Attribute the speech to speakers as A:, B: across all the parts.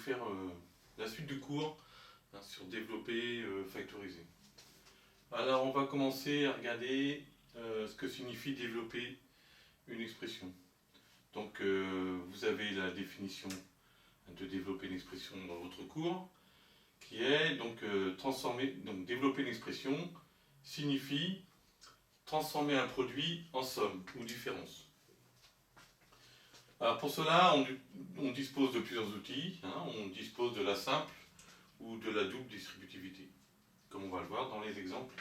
A: faire la suite du cours sur développer, factoriser. Alors on va commencer à regarder ce que signifie développer une expression. Donc vous avez la définition de développer une expression dans votre cours, qui est donc transformer, donc développer une expression signifie transformer un produit en somme ou différence. Alors pour cela, on dispose de plusieurs outils. On dispose de la simple ou de la double distributivité, comme on va le voir dans les exemples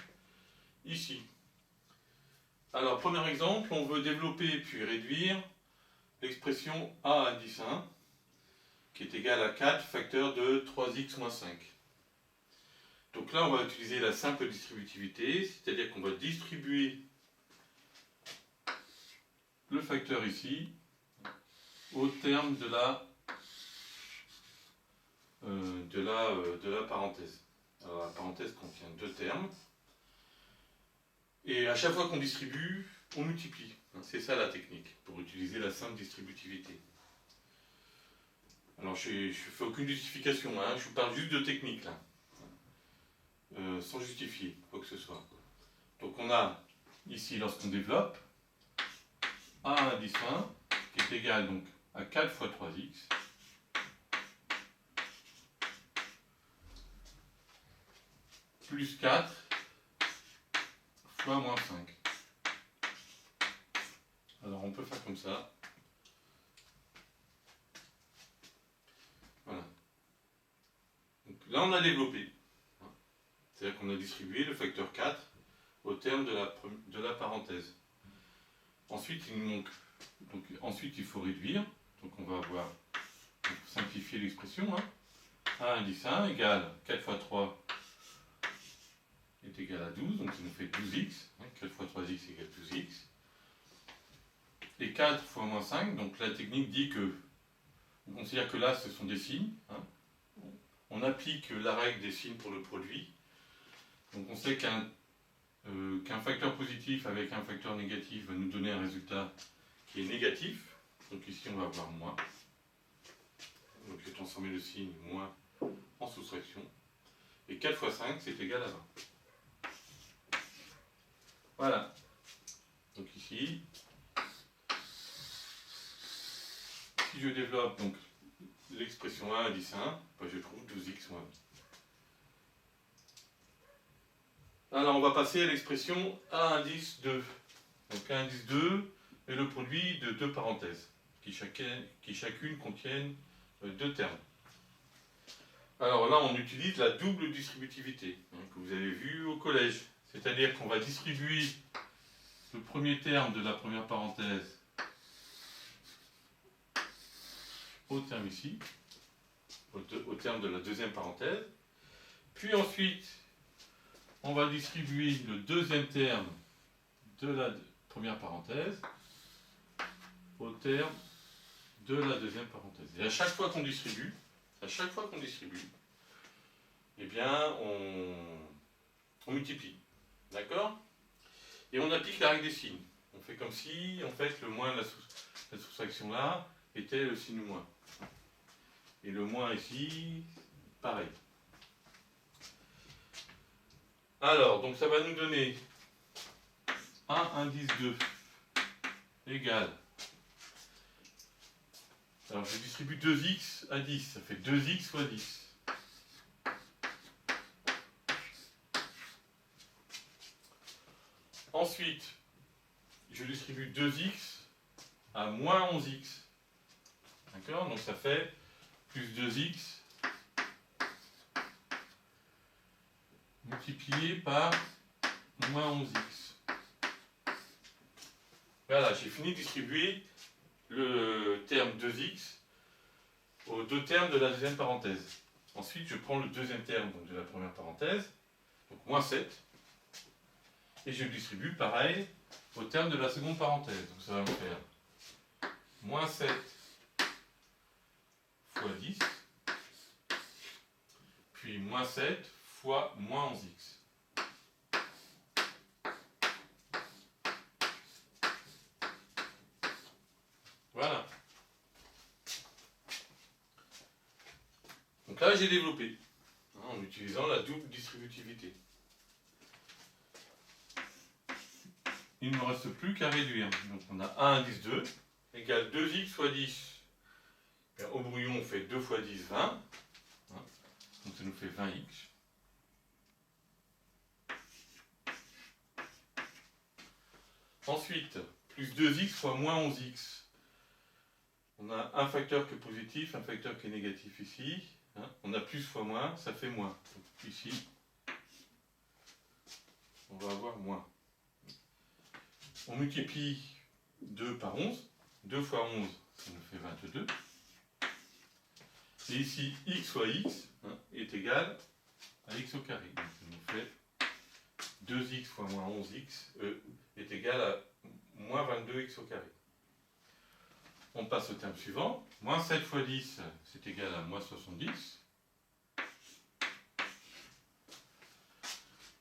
A: ici. Alors premier exemple, on veut développer puis réduire l'expression a indice 1, qui est égale à 4 facteur de 3x moins 5. Donc là, on va utiliser la simple distributivité, c'est-à-dire qu'on va distribuer le facteur ici au terme de la parenthèse. Alors la parenthèse contient deux termes. Et à chaque fois qu'on distribue, on multiplie. C'est ça la technique, pour utiliser la simple distributivité. Alors je ne fais aucune justification, je vous parle juste de technique là. Sans justifier quoi que ce soit. Donc on a ici, lorsqu'on développe, a indice 1, qui est égal donc à 4 fois 3x, plus 4 fois moins 5. Alors on peut faire comme ça. Voilà. Donc là on a développé. C'est-à-dire qu'on a distribué le facteur 4 au terme de la parenthèse. Ensuite, ensuite il faut réduire. Donc on va avoir, pour simplifier l'expression, a indice 1 égale 4 fois 3 est égal à 12, donc ça nous fait 12x. 4 fois 3x égale 12x. Et 4 fois moins 5, donc la technique dit que, on considère que là ce sont des signes. On applique la règle des signes pour le produit. Donc on sait qu'un facteur positif avec un facteur négatif va nous donner un résultat qui est négatif. Donc ici on va avoir moins. Donc j'ai transformé le signe moins en soustraction. Et 4 fois 5 c'est égal à 20. Voilà. Donc ici, si je développe donc l'expression a indice 1, je trouve 12x moins 20. Alors on va passer à l'expression a indice 2. Donc a indice 2 est le produit de deux parenthèses qui chacune contiennent deux termes. Alors là on utilise la double distributivité que vous avez vu au collège. C'est-à-dire qu'on va distribuer le premier terme de la première parenthèse au terme ici, au terme de la deuxième parenthèse. Puis ensuite on va distribuer le deuxième terme de la première parenthèse au terme de la deuxième parenthèse. Et à chaque fois qu'on distribue, eh bien on multiplie. D'accord? Et on applique la règle des signes. On fait comme si, en fait, le moins, la soustraction là, était le signe moins. Et le moins ici, pareil. Alors, donc ça va nous donner a indice 2 égale. Alors je distribue 2x à 10, ça fait 2x fois 10. Ensuite, je distribue 2x à moins 11x. D'accord? Donc ça fait plus 2x multiplié par moins 11x. Voilà, j'ai fini de distribuer le terme 2x aux deux termes de la deuxième parenthèse. Ensuite, je prends le deuxième terme donc, de la première parenthèse, donc moins 7. Et je le distribue pareil au terme de la seconde parenthèse. Donc ça va me faire moins 7 fois 10, puis moins 7 fois moins 11x. Voilà. j'ai développé, hein, en utilisant la double distributivité. Il ne me reste plus qu'à réduire. Donc on a A indice 2 égale 2x fois 10. Bien, au brouillon, on fait 2 fois 10, 20. Hein, donc ça nous fait 20x. Ensuite, plus 2x fois moins 11x. On a un facteur qui est positif, un facteur qui est négatif ici. Hein, on a plus fois moins, ça fait moins. Donc ici, on va avoir moins. On multiplie 2 par 11. 2 fois 11, ça nous fait 22. Et ici, x fois x, hein, est égal à x au carré. Donc ça nous fait 2x fois moins 11x est égal à moins 22x au carré. On passe au terme suivant. Moins 7 fois 10, c'est égal à moins 70.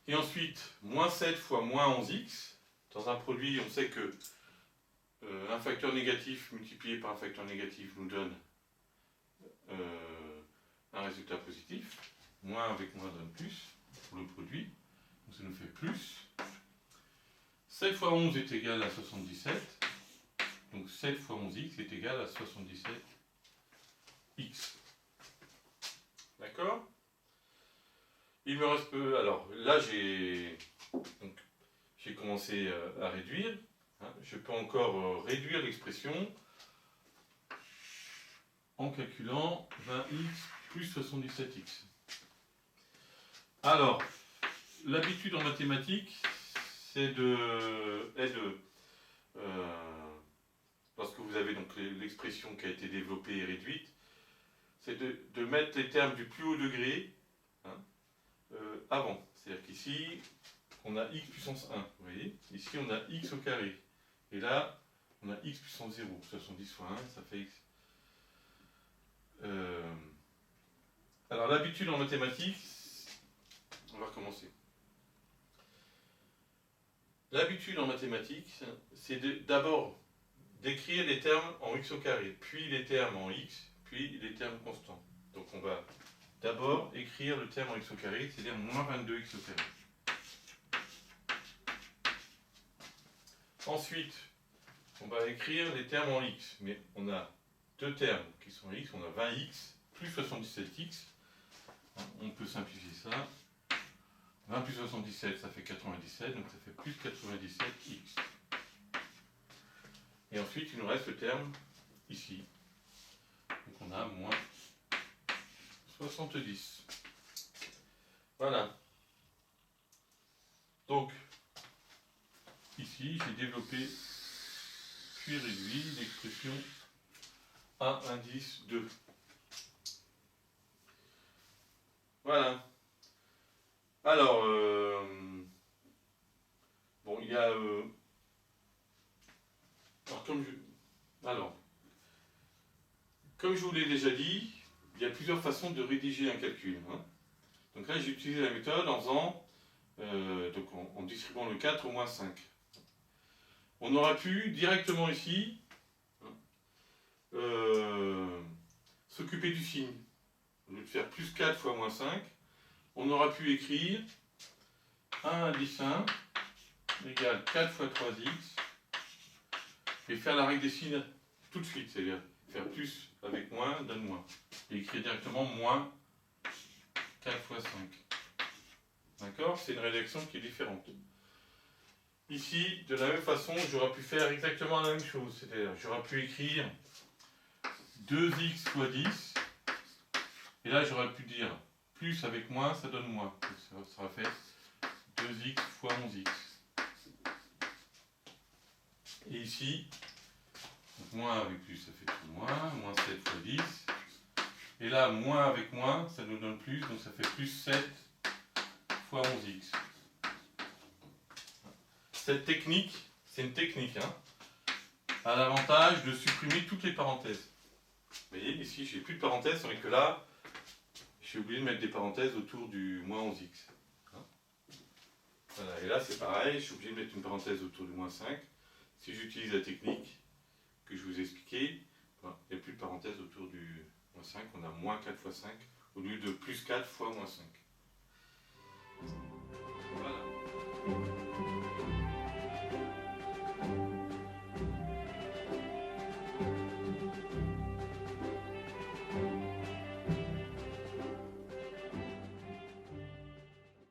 A: Et ensuite, moins 7 fois moins 11x. Dans un produit, on sait que un facteur négatif multiplié par un facteur négatif nous donne un résultat positif. Moins avec moins donne plus pour le produit. Donc ça nous fait plus. 7 fois 11 est égal à 77. Donc 7 fois 11x est égal à 77x. D'accord? Il me reste peu. Alors là, j'ai commencé à réduire. Hein. Je peux encore réduire l'expression en calculant 20x plus 77x. Alors, l'habitude en mathématiques, c'est lorsque vous avez donc l'expression qui a été développée et réduite, c'est de mettre les termes du plus haut degré, hein, avant. C'est-à-dire qu'ici, on a x puissance 1, vous voyez. Ici, on a x au carré. Et là, on a x puissance 0. 70 fois 1, ça fait x. Alors, l'habitude en mathématiques, on va recommencer. L'habitude en mathématiques, c'est d'abord d'écrire les termes en x au carré, puis les termes en x, puis les termes constants. Donc, on va d'abord écrire le terme en x au carré, c'est-à-dire moins 22x au carré. Ensuite, on va écrire les termes en x, mais on a deux termes qui sont x, on a 20x plus 77x. On peut simplifier ça. 20 plus 77, ça fait 97, donc ça fait plus 97x. Et ensuite, il nous reste le terme ici. Donc on a moins 70. Voilà. Donc, ici, j'ai développé puis réduit l'expression A indice 2. Voilà. Alors, bon, il y a... comme je vous l'ai déjà dit, il y a plusieurs façons de rédiger un calcul. Hein. Donc là, j'ai utilisé la méthode en faisant, en distribuant le 4 au moins 5. On aurait pu directement ici s'occuper du signe. Au lieu de faire plus 4 fois moins 5, on aura pu écrire 1 indice 1 égale 4 fois 3x et faire la règle des signes tout de suite, c'est-à-dire faire plus avec moins donne moins. Et écrire directement moins 4 fois 5. D'accord? C'est une rédaction qui est différente. Ici, de la même façon, j'aurais pu faire exactement la même chose. C'est-à-dire, j'aurais pu écrire 2x fois 10. Et là, j'aurais pu dire plus avec moins, ça donne moins. Donc, ça sera fait 2x fois 11x. Et ici, donc moins avec plus, ça fait tout moins. Moins 7 fois 10. Et là, moins avec moins, ça nous donne plus. Donc ça fait plus 7 fois 11x. Cette technique, c'est une technique, hein, a l'avantage de supprimer toutes les parenthèses. Vous voyez, ici, j'ai plus de parenthèses, c'est vrai que là, j'ai oublié de mettre des parenthèses autour du moins 11x. Hein. Voilà, et là, c'est pareil, je suis obligé de mettre une parenthèse autour du moins 5. Si j'utilise la technique que je vous ai expliquée, il n'y a plus de parenthèse autour du moins 5, on a moins 4 fois 5 au lieu de plus 4 fois moins 5. Voilà.